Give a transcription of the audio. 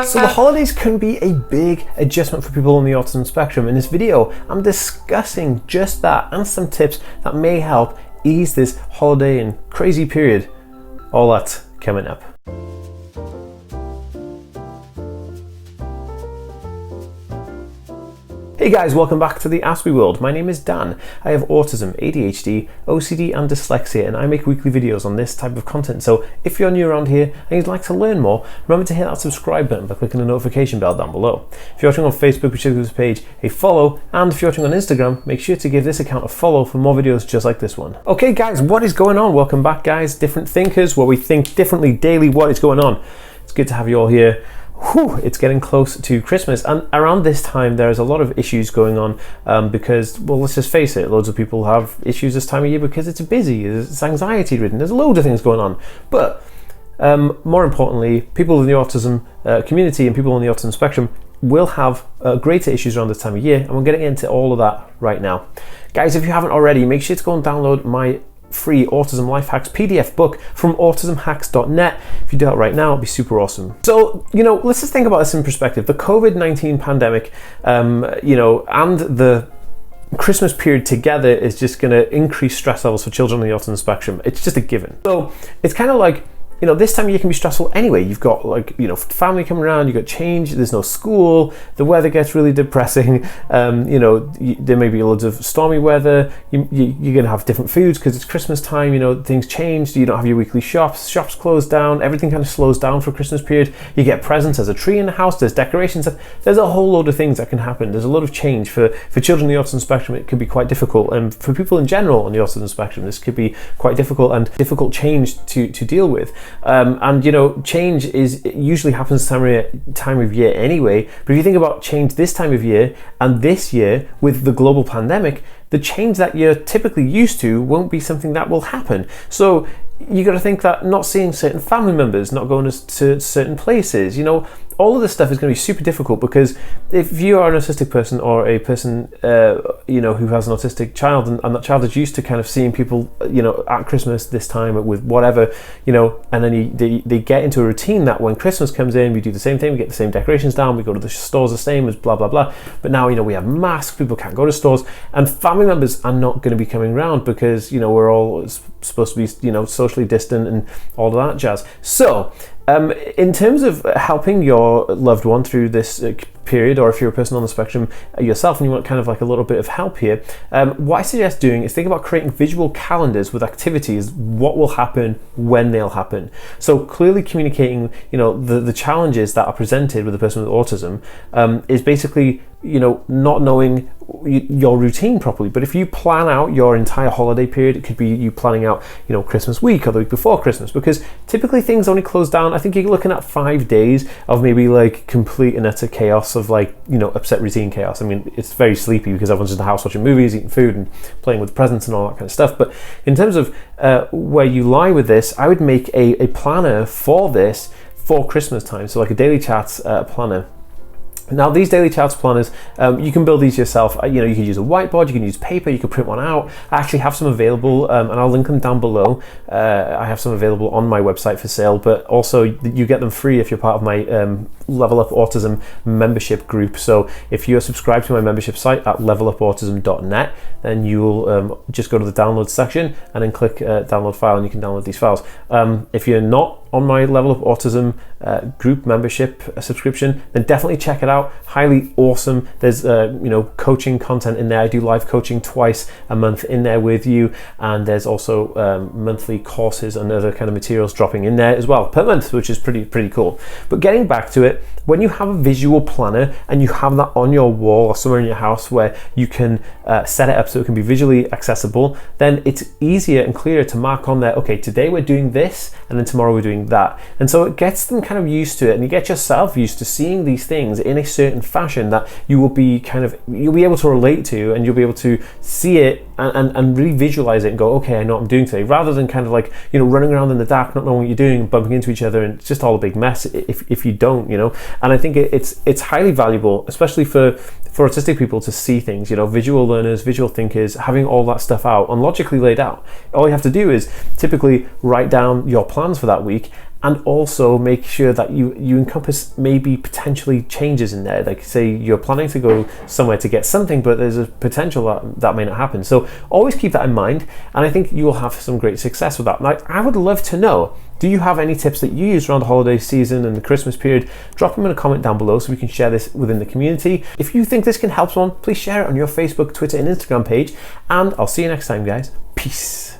So the holidays can be a big adjustment for people on the autism spectrum. In this video, I'm discussing just that and some tips that may help ease this holiday and crazy period. All that's coming up. Hey guys, welcome back to the Ask Me world. My name is Dan. I have autism, ADHD, OCD and dyslexia, and I make weekly videos on this type of content. So if you're new around here and you'd like to learn more, remember to hit that subscribe button by clicking the notification bell down below. If you're watching on Facebook, be sure to give this page a follow, and if you're watching on Instagram, make sure to give this account a follow for more videos just like this one. Okay guys, what is going on? Welcome back guys, Different Thinkers, where we think differently daily. What is going on? It's good to have you all here. Whew, it's getting close to Christmas, and around this time there's a lot of issues going on because, well, let's just face it, loads of people have issues this time of year because it's busy, it's anxiety ridden, there's loads of things going on. But more importantly, people in the autism community and people on the autism spectrum will have greater issues around this time of year, and we're getting into all of that right now. Guys, if you haven't already, make sure to go and download my free Autism Life Hacks PDF book from autismhacks.net. If you do that right now, it'd be super awesome. So, let's just think about this in perspective. The COVID-19 pandemic, and the Christmas period together is just going to increase stress levels for children on the autism spectrum. It's just a given. So it's kind of like, this time of year can be stressful anyway. You've got family coming around, you've got change, there's no school, the weather gets really depressing, there may be loads of stormy weather, you're going to have different foods because it's Christmas time, things change, you don't have your weekly shops closed down, everything kind of slows down for Christmas period. You get presents, there's a tree in the house, there's decorations, there's a whole load of things that can happen. There's a lot of change for children on the autism spectrum. It could be quite difficult, and for people in general on the autism spectrum, this could be quite difficult and difficult change to deal with. Change usually happens time of year anyway. But if you think about change this time of year and this year with the global pandemic, the change that you're typically used to won't be something that will happen. So you got to think that not seeing certain family members, not going to certain places, all of this stuff is going to be super difficult, because if you are an autistic person or a person who has an autistic child, and that child is used to kind of seeing people at Christmas this time with whatever, and then they get into a routine that when Christmas comes in, we do the same thing, we get the same decorations down, we go to the stores the same as blah blah blah. But now we have masks, people can't go to stores, and family members are not going to be coming around because we're all supposed to be socially distant and all of that jazz. So in terms of helping your loved one through this period, or if you're a person on the spectrum yourself and you want kind of like a little bit of help here, what I suggest doing is think about creating visual calendars with activities, what will happen, when they'll happen. So clearly communicating the challenges that are presented with a person with autism is basically not knowing your routine properly. But if you plan out your entire holiday period, it could be you planning out Christmas week or the week before Christmas, because typically things only close down, I think you're looking at 5 days of maybe like complete and utter chaos of upset routine chaos. I mean, it's very sleepy because everyone's in the house watching movies, eating food and playing with presents and all that kind of stuff. But in terms of where you lie with this, I would make a planner for this for Christmas time. So like a daily chats planner. Now these daily chats planners, you can build these yourself. You can use a whiteboard, you can use paper, you can print one out. I actually have some available, and I'll link them down below. I have some available on my website for sale, but also you get them free if you're part of my Level Up Autism membership group. So if you're subscribed to my membership site at levelupautism.net, then you'll just go to the download section and then click download file, and you can download these files. If you're not on my Level Up Autism group membership subscription, then definitely check it out. Highly awesome. There's coaching content in there. I do live coaching twice a month in there with you, and there's also monthly courses and other kind of materials dropping in there as well per month, which is pretty cool. But getting back to it, when you have a visual planner and you have that on your wall or somewhere in your house where you can set it up so it can be visually accessible, then it's easier and clearer to mark on there, okay, today we're doing this and then tomorrow we're doing that. And so it gets them kind of used to it, and you get yourself used to seeing these things in a certain fashion that you'll be able to relate to, and you'll be able to see it and really visualize it and go, okay, I know what I'm doing today, rather than kind of like running around in the dark, not knowing what you're doing and bumping into each other, and it's just all a big mess if you don't. And I think it's highly valuable, especially for autistic people, to see things, visual learners, visual thinkers, having all that stuff out and logically laid out. All you have to do is typically write down your plans for that week and also make sure that you encompass maybe potentially changes in there. Like say you're planning to go somewhere to get something, but there's a potential that may not happen. So always keep that in mind, and I think you will have some great success with that. Like, I would love to know, do you have any tips that you use around the holiday season and the Christmas period? Drop them in a comment down below so we can share this within the community. If you think this can help someone, please share it on your Facebook, Twitter, and Instagram page. And I'll see you next time, guys. Peace.